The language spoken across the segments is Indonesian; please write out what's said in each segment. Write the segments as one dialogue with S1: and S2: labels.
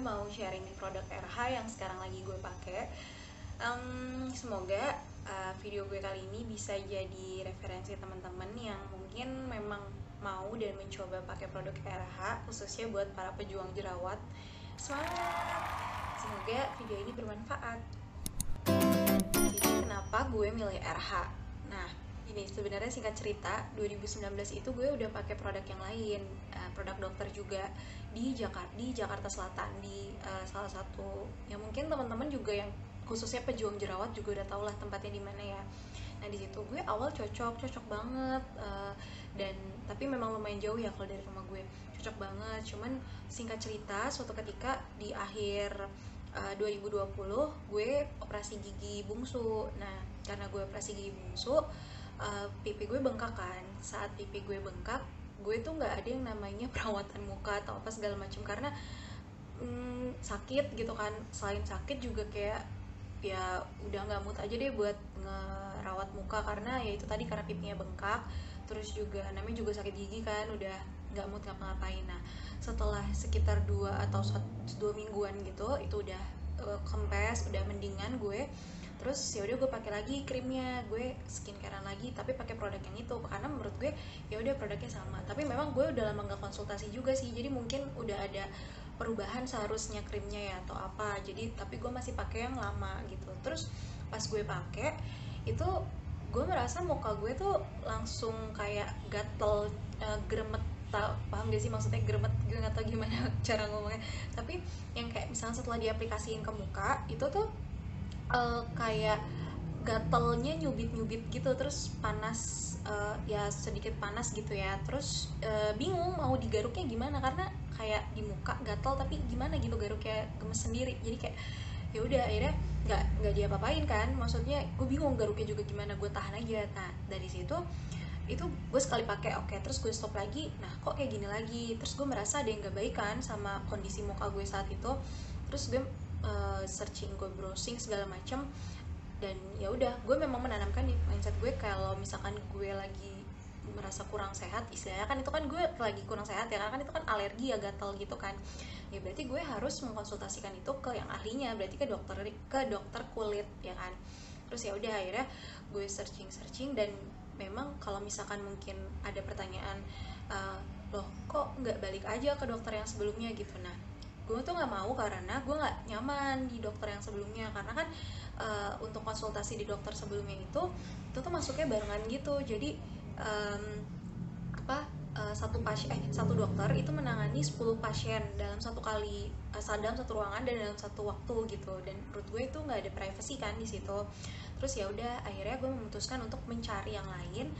S1: mau sharing di produk RH yang sekarang lagi gue pakai. Semoga video gue kali ini bisa jadi referensi teman-teman yang mungkin memang mau dan mencoba pakai produk RH, khususnya buat para pejuang jerawat. Semangat! Semoga video ini bermanfaat. Jadi kenapa gue milih RH? Nah, ini sebenarnya singkat cerita, 2019 itu gue udah pakai produk yang lain, produk dokter juga di Jakarta Selatan, di salah satu yang mungkin teman-teman juga yang khususnya pejuang jerawat juga udah tau lah tempatnya di mana ya. Nah di situ gue awal cocok banget, dan tapi memang lumayan jauh ya kalau dari rumah gue, cocok banget. Cuman singkat cerita, suatu ketika di akhir 2020 gue operasi gigi bungsu. Nah karena gue operasi gigi bungsu, pipi gue bengkak kan. Saat pipi gue bengkak, gue tuh nggak ada yang namanya perawatan muka atau apa segala macam, karena sakit gitu kan. Selain sakit juga kayak ya udah nggak mood aja deh buat ngerawat muka, karena ya itu tadi, karena pipinya bengkak. Terus juga namanya juga sakit gigi kan, udah nggak mood ngapa-ngapain. Nah setelah sekitar 2 atau 2 mingguan gitu, itu udah kempes, udah mendingan gue. Terus ya udah gue pakai lagi krimnya, gue skincarean lagi tapi pakai produk yang itu, karena menurut gue ya udah produknya sama. Tapi memang gue udah lama nggak konsultasi juga sih, jadi mungkin udah ada perubahan seharusnya krimnya ya atau apa. Jadi tapi gue masih pakai yang lama gitu. Terus pas gue pakai itu, gue merasa muka gue tuh langsung kayak gatel, gremet. Paham gak sih maksudnya gremet? Gue gak tau gimana cara ngomongnya, tapi yang kayak misalnya setelah diaplikasiin ke muka itu tuh kayak gatelnya nyubit gitu, terus panas, ya sedikit panas gitu ya. Terus bingung mau digaruknya gimana, karena kayak di muka gatel tapi gimana gitu garuknya, gemes sendiri. Jadi kayak ya udah akhirnya nggak diapa-apain kan, maksudnya gue bingung garuknya juga gimana, gue tahan aja. Nah dari situ itu gue sekali pakai oke, terus gue stop lagi. Nah kok kayak gini lagi, terus gue merasa ada yang nggak baik kan sama kondisi muka gue saat itu. Terus gue searching, gue browsing segala macam, dan ya udah gue memang menanamkan di mindset gue kalau misalkan gue lagi merasa kurang sehat, istilahnya kan itu kan gue lagi kurang sehat ya, karena kan itu kan alergi ya, gatal gitu kan. Ya berarti gue harus mengkonsultasikan itu ke yang ahlinya, berarti ke dokter kulit ya kan. Terus ya udah akhirnya gue searching dan memang kalau misalkan mungkin ada pertanyaan, loh kok nggak balik aja ke dokter yang sebelumnya gitu. Nah gue tuh nggak mau, karena gue nggak nyaman di dokter yang sebelumnya, karena kan untuk konsultasi di dokter sebelumnya itu tuh masuknya barengan gitu. Jadi satu dokter itu menangani 10 pasien dalam satu kali, dalam satu ruangan dan dalam satu waktu gitu. Dan menurut gue itu nggak ada privacy kan di situ. Terus ya udah akhirnya gue memutuskan untuk mencari yang lain,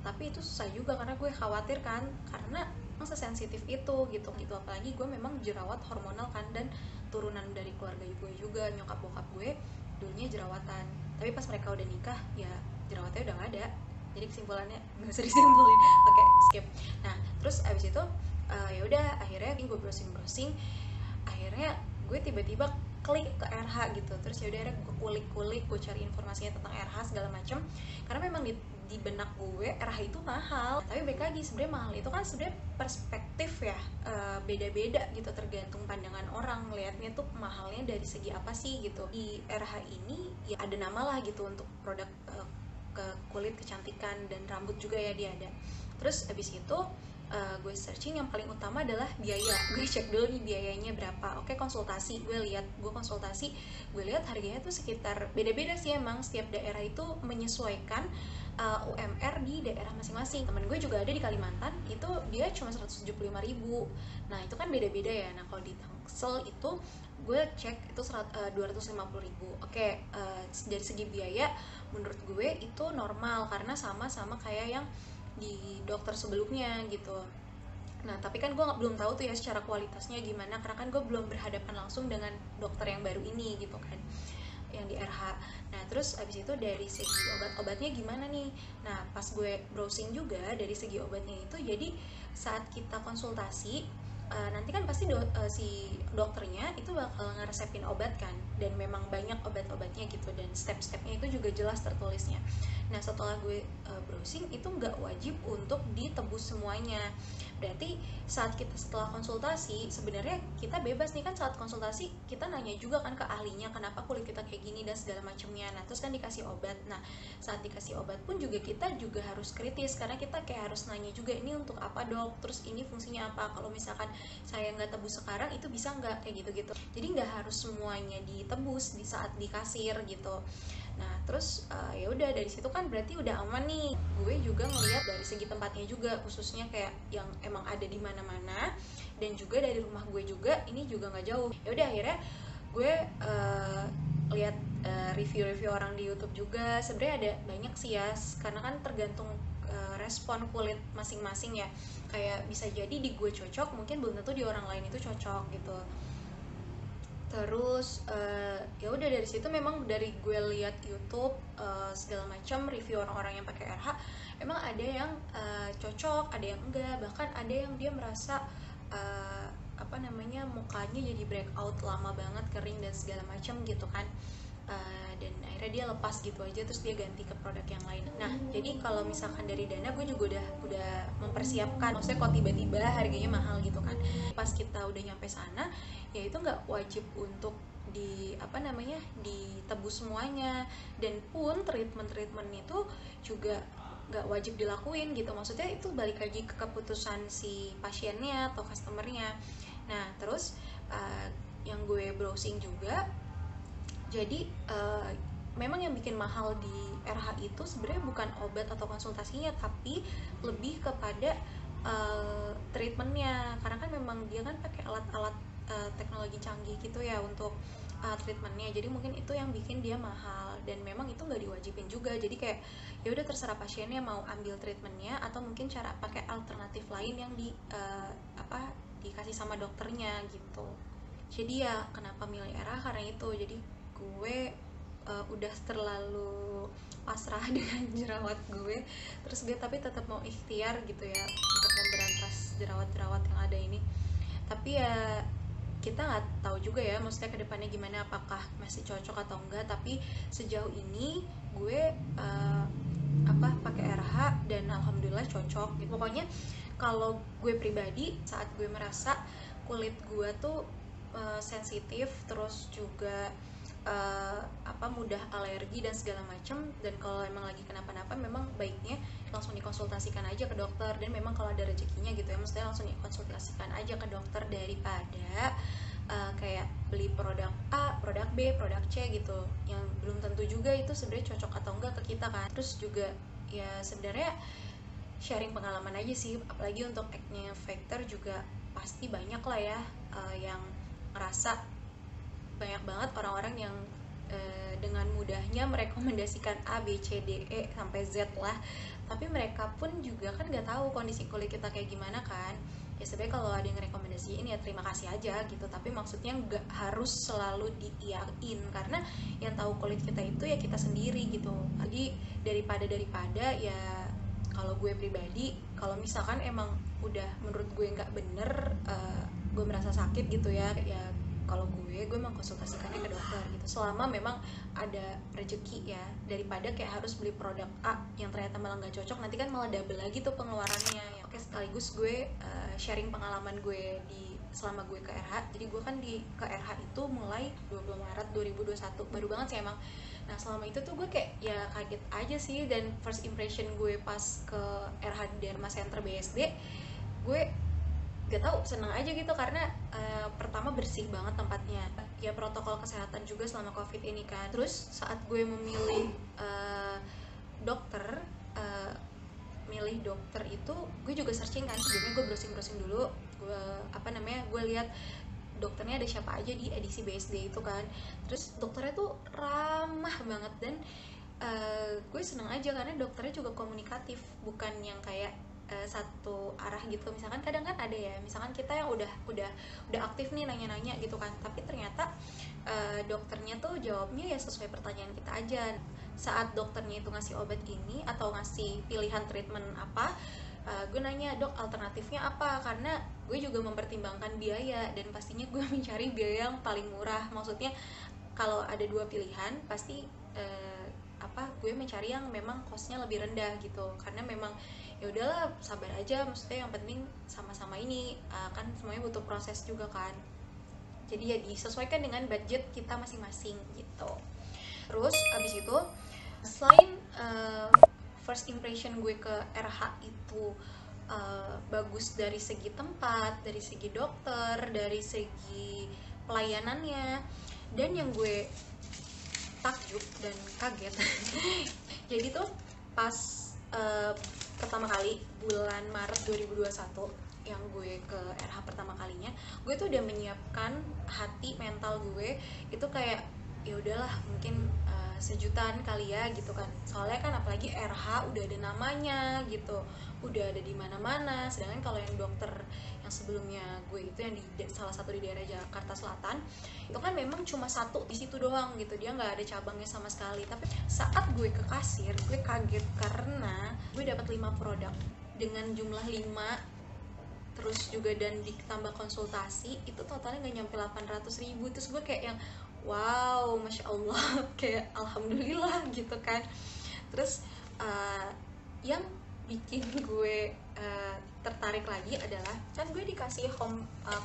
S1: tapi itu susah juga karena gue khawatir kan, karena sesensitif itu gitu. Apalagi gue memang jerawat hormonal kan, dan turunan dari keluarga gue juga, nyokap bokap gue dulunya jerawatan, tapi pas mereka udah nikah ya jerawatnya udah gak ada. Jadi kesimpulannya nggak usah disimpulin, oke skip. Nah terus abis itu ya udah akhirnya gue browsing, akhirnya gue tiba-tiba klik ke RH gitu. Terus ya udah akhirnya gue kulik, gue cari informasinya tentang RH segala macam, karena memang di benak gue RH itu mahal. Tapi baik lagi, sebenarnya mahal itu kan sebenarnya perspektif ya, beda-beda gitu, tergantung pandangan orang ngelihatnya tuh mahalnya dari segi apa sih gitu. Di RH ini ya ada nama lah gitu untuk produk ke kulit, kecantikan, dan rambut juga ya dia ada. Terus abis itu gue searching, yang paling utama adalah biaya. Gue cek dulu nih biayanya berapa. Oke, konsultasi, gue lihat harganya tuh sekitar, beda-beda sih emang, setiap daerah itu menyesuaikan UMR di daerah masing-masing. Temen gue juga ada di Kalimantan, itu dia cuma 175.000. Nah itu kan beda-beda ya. Nah kalau di Tangsel itu gue cek itu 250.000. Oke, dari segi biaya menurut gue itu normal, karena sama-sama kayak yang di dokter sebelumnya gitu. Nah tapi kan gue belum tahu tuh ya secara kualitasnya gimana, karena kan gue belum berhadapan langsung dengan dokter yang baru ini gitu kan, yang di RH. Nah terus abis itu dari segi obat-obatnya gimana nih. Nah pas gue browsing juga dari segi obatnya itu, jadi saat kita konsultasi nanti kan pasti si dokternya itu bakal ngeresepin obat kan, dan memang banyak obat-obatnya gitu, dan step-stepnya itu juga jelas tertulisnya. Nah setelah gue browsing, itu nggak wajib untuk ditebus semuanya. Berarti saat kita setelah konsultasi, sebenarnya kita bebas nih kan, saat konsultasi kita nanya juga kan ke ahlinya kenapa kulit kita kayak gini dan segala macamnya. Nah terus kan dikasih obat. Nah saat dikasih obat pun juga kita juga harus kritis, karena kita kayak harus nanya juga, ini untuk apa dok, terus ini fungsinya apa, kalau misalkan saya nggak tebus sekarang itu bisa nggak, kayak gitu-gitu. Jadi nggak harus semuanya ditebus di saat di kasir gitu. Nah terus ya udah dari situ kan berarti udah aman nih. Gue juga ngeliat dari segi tempatnya juga, khususnya kayak yang emang ada di mana-mana, dan juga dari rumah gue juga ini juga nggak jauh. Ya udah akhirnya gue lihat review-review orang di YouTube juga. Sebenarnya ada banyak sih ya, karena kan tergantung respon kulit masing-masing ya. Kayak bisa jadi di gue cocok, mungkin belum tentu di orang lain itu cocok gitu. Terus ya udah dari situ memang dari gue lihat YouTube segala macam review orang-orang yang pakai RH, emang ada yang cocok, ada yang enggak, bahkan ada yang dia merasa mukanya jadi breakout lama banget, kering dan segala macam gitu kan. Dan akhirnya dia lepas gitu aja, terus dia ganti ke produk yang lain. Nah jadi kalau misalkan dari Dana, gue juga udah mempersiapkan, maksudnya kalau tiba-tiba harganya mahal gitu kan, pas kita udah nyampe sana ya itu nggak wajib untuk ditebus semuanya. Dan pun treatment itu juga nggak wajib dilakuin gitu, maksudnya itu balik lagi ke keputusan si pasiennya atau customernya. Nah terus yang gue browsing juga, jadi memang yang bikin mahal di RH itu sebenarnya bukan obat atau konsultasinya, tapi lebih kepada treatmentnya, karena kan memang dia kan pakai alat-alat teknologi canggih gitu ya untuk treatmentnya. Jadi mungkin itu yang bikin dia mahal, dan memang itu nggak diwajibin juga. Jadi kayak ya udah terserah pasiennya mau ambil treatmentnya atau mungkin cara pakai alternatif lain yang dikasih sama dokternya gitu. Jadi ya kenapa milih RH karena itu. Jadi gue udah terlalu pasrah dengan jerawat gue, terus gue tapi tetap mau ikhtiar gitu ya untuk memberantas jerawat-jerawat yang ada ini. Tapi ya kita nggak tahu juga ya, maksudnya kedepannya gimana, apakah masih cocok atau enggak. Tapi sejauh ini gue pakai RH dan alhamdulillah cocok gitu. Pokoknya kalau gue pribadi, saat gue merasa kulit gue tuh sensitif, terus juga mudah alergi dan segala macam, dan kalau emang lagi kenapa-napa memang baiknya langsung dikonsultasikan aja ke dokter. Dan memang kalau ada rezekinya gitu ya, maksudnya langsung dikonsultasikan aja ke dokter, daripada kayak beli produk A, produk B, produk C gitu, yang belum tentu juga itu sebenarnya cocok atau enggak ke kita kan. Terus juga ya sebenarnya sharing pengalaman aja sih, apalagi untuk acne factor juga pasti banyak lah ya yang ngerasa banyak banget orang-orang yang dengan mudahnya merekomendasikan A, B, C, D, E sampai Z lah, tapi mereka pun juga kan nggak tahu kondisi kulit kita kayak gimana kan. Ya sebenarnya kalau ada yang rekomendasiin ya terima kasih aja gitu, tapi maksudnya nggak harus selalu diiyain, karena yang tahu kulit kita itu ya kita sendiri gitu. Jadi daripada ya kalau gue pribadi, kalau misalkan emang udah menurut gue nggak bener, gue merasa sakit gitu ya kalau gue mengkonsultasikannya ke dokter gitu, selama memang ada rezeki ya, daripada kayak harus beli produk A yang ternyata malah nggak cocok, nanti kan malah double lagi tuh pengeluarannya ya. Oke, sekaligus gue sharing pengalaman gue selama gue ke RH. Jadi gue kan ke RH itu mulai 20 Maret 2021, baru banget sih emang. Nah selama itu tuh gue kayak ya kaget aja sih, dan first impression gue pas ke RH Derma Center BSD, gue gak tau seneng aja gitu, karena pertama bersih banget tempatnya ya, protokol kesehatan juga selama covid ini kan. Terus saat gue memilih dokter itu gue juga searching kan, sebelumnya gue browsing dulu, gue lihat dokternya ada siapa aja di edisi BSD itu kan. Terus dokternya tuh ramah banget, dan gue seneng aja karena dokternya juga komunikatif, bukan yang kayak satu arah gitu. Misalkan kadang kan ada ya, misalkan kita yang udah aktif nih nanya-nanya gitu kan, tapi ternyata dokternya tuh jawabnya ya sesuai pertanyaan kita aja. Saat dokternya itu ngasih obat ini atau ngasih pilihan treatment apa, gue nanya, dok alternatifnya apa, karena gue juga mempertimbangkan biaya dan pastinya gue mencari biaya yang paling murah. Maksudnya kalau ada dua pilihan pasti gue mencari yang memang costnya lebih rendah gitu, karena memang ya udahlah sabar aja, maksudnya yang penting sama-sama ini kan semuanya butuh proses juga kan, jadi ya disesuaikan dengan budget kita masing-masing gitu. Terus abis itu selain first impression gue ke RH itu bagus dari segi tempat, dari segi dokter, dari segi pelayanannya, dan yang gue takjub dan kaget jadi tuh pas pertama kali bulan Maret 2021 yang gue ke RH pertama kalinya, gue tuh udah menyiapkan hati mental gue itu kayak ya udahlah mungkin sejutaan kali ya gitu kan, soalnya kan apalagi RH udah ada namanya gitu, udah ada di mana-mana. Sedangkan kalau yang dokter yang sebelumnya gue itu yang di salah satu di daerah Jakarta Selatan itu kan memang cuma satu di situ doang gitu, dia nggak ada cabangnya sama sekali. Tapi saat gue ke kasir, gue kaget karena gue dapat 5 produk dengan jumlah 5, terus juga dan ditambah konsultasi itu totalnya nggak nyampe 800.000. Terus gue kayak yang wow, masya Allah, kayak alhamdulillah gitu kan. Terus yang bikin gue tertarik lagi adalah kan gue dikasih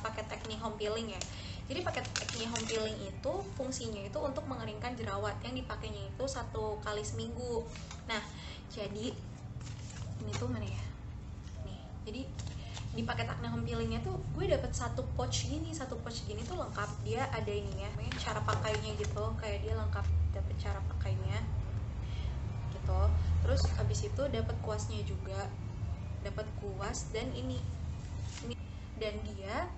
S1: paket acne home peeling ya. Jadi paket acne home peeling itu fungsinya itu untuk mengeringkan jerawat, yang dipakainya itu 1 kali seminggu. Nah jadi ini tuh mana ya nih, jadi di paket acne home peelingnya tuh gue dapet satu pouch gini tuh lengkap, dia ada ininya, cara pakainya gitu, kayak dia lengkap dapet cara pakainya gitu. Terus habis itu dapet kuasnya juga, dapet kuas dan ini dan dia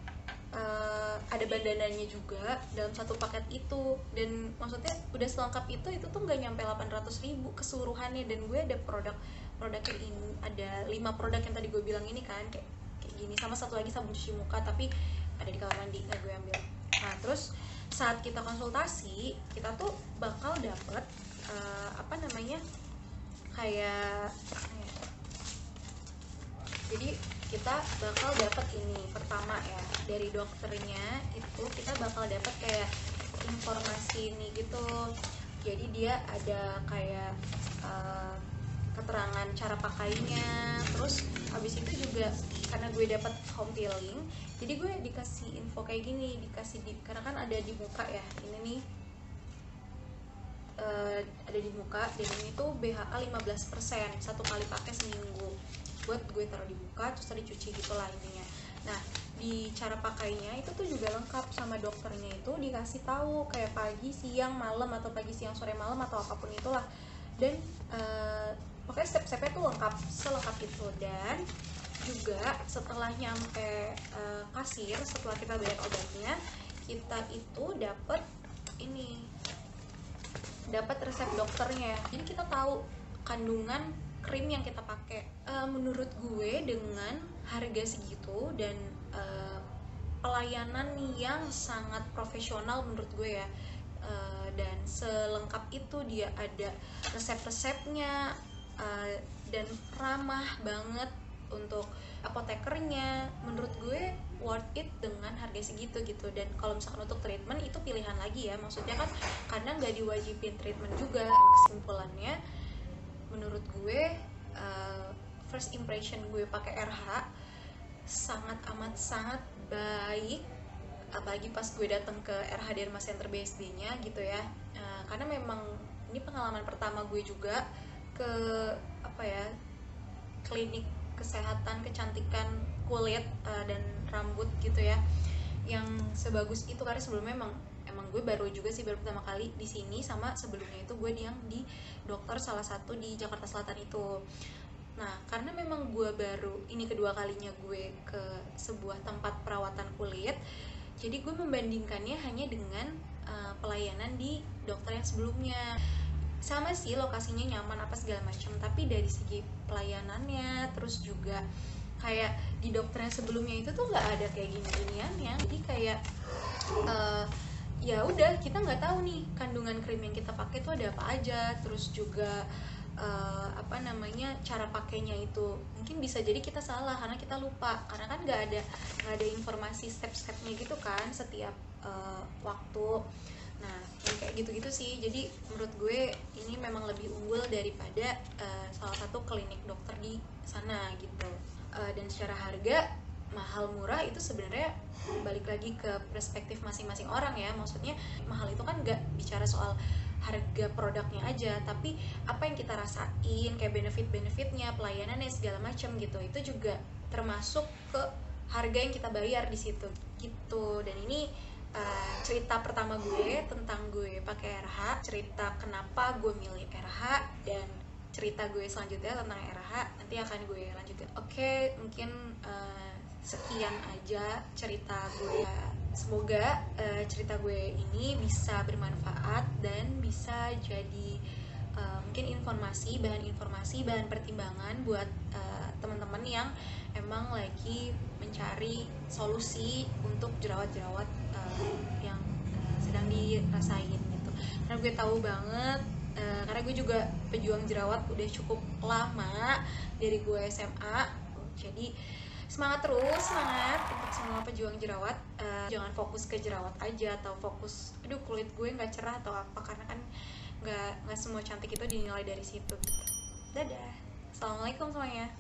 S1: ada bandananya juga dalam satu paket itu. Dan maksudnya udah selengkap itu tuh nggak nyampe 800.000 keseluruhannya. Dan gue ada produk ini, ada 5 produk yang tadi gue bilang ini kan, kayak gini, sama satu lagi sabun cuci muka tapi ada di kamar mandi, nggak gue ambil. Nah terus saat kita konsultasi kita tuh bakal dapet kayak jadi kita bakal dapet ini pertama ya, dari dokternya itu kita bakal dapet kayak informasi ini gitu. Jadi dia ada kayak keterangan cara pakainya. Terus habis itu juga karena gue dapet home peeling, jadi gue dikasih info kayak gini, karena kan ada di muka ya, ini nih ada di muka, dan ini tuh BHA 15%, 1 kali pakai seminggu, buat gue taruh di muka terus tadi cuci gitu lah intinya. Nah di cara pakainya itu tuh juga lengkap, sama dokternya itu dikasih tahu kayak pagi, siang, malam, atau pagi, siang, sore, malam, atau apapun itulah. Dan pokoknya step-stepnya tuh lengkap, selengkap itu. Dan juga setelah nyampe kasir, setelah kita bayar obatnya, kita itu dapat ini, dapat resep dokternya. Jadi kita tahu kandungan krim yang kita pakai. Menurut gue dengan harga segitu dan pelayanan yang sangat profesional menurut gue ya, dan selengkap itu, dia ada resep-resepnya dan ramah banget untuk apotekernya. Menurut gue worth it dengan harga segitu gitu. Dan kalau misalkan untuk treatment itu pilihan lagi ya, maksudnya kan karena nggak diwajibin treatment juga. Kesimpulannya menurut gue first impression gue pakai RH sangat amat sangat baik, apalagi pas gue datang ke RH Derma Center BSD-nya gitu ya. Karena memang ini pengalaman pertama gue juga ke klinik kesehatan kecantikan kulit dan rambut gitu ya, yang sebagus itu. Karena sebelumnya emang gue baru pertama kali di sini, sama sebelumnya itu gue yang di dokter salah satu di Jakarta Selatan itu. Nah karena memang gue baru ini kedua kalinya gue ke sebuah tempat perawatan kulit, jadi gue membandingkannya hanya dengan pelayanan di dokter yang sebelumnya. Sama sih, lokasinya nyaman apa segala macam, tapi dari segi pelayanannya, terus juga kayak di dokter yang sebelumnya itu tuh nggak ada kayak gini-giniannya. Jadi kayak ya udah, kita nggak tahu nih kandungan krim yang kita pakai tuh ada apa aja. Terus juga cara pakainya itu mungkin bisa jadi kita salah karena kita lupa, karena kan nggak ada informasi step-stepnya gitu kan setiap waktu. Nah, yang kayak gitu-gitu sih. Jadi menurut gue ini memang lebih unggul daripada salah satu klinik dokter di sana gitu. Dan secara harga mahal murah itu sebenarnya balik lagi ke perspektif masing-masing orang ya. Maksudnya mahal itu kan nggak bicara soal harga produknya aja, tapi apa yang kita rasain, kayak benefit-benefitnya, pelayanannya segala macam gitu, itu juga termasuk ke harga yang kita bayar di situ gitu. Dan ini cerita pertama gue tentang gue pakai RH, cerita kenapa gue milih RH, dan cerita gue selanjutnya tentang RH nanti akan gue lanjutin. Oke, mungkin sekian aja cerita gue. Semoga cerita gue ini bisa bermanfaat dan bisa jadi mungkin bahan pertimbangan buat teman-teman yang emang lagi mencari solusi untuk jerawat-jerawat yang sedang dirasain gitu. Karena gue tahu banget, karena gue juga pejuang jerawat udah cukup lama dari gue SMA. Jadi semangat untuk semua pejuang jerawat. Jangan fokus ke jerawat aja atau fokus aduh kulit gue nggak cerah atau apa, karena kan nggak semua cantik itu dinilai dari situ gitu. Dadah, assalamualaikum semuanya.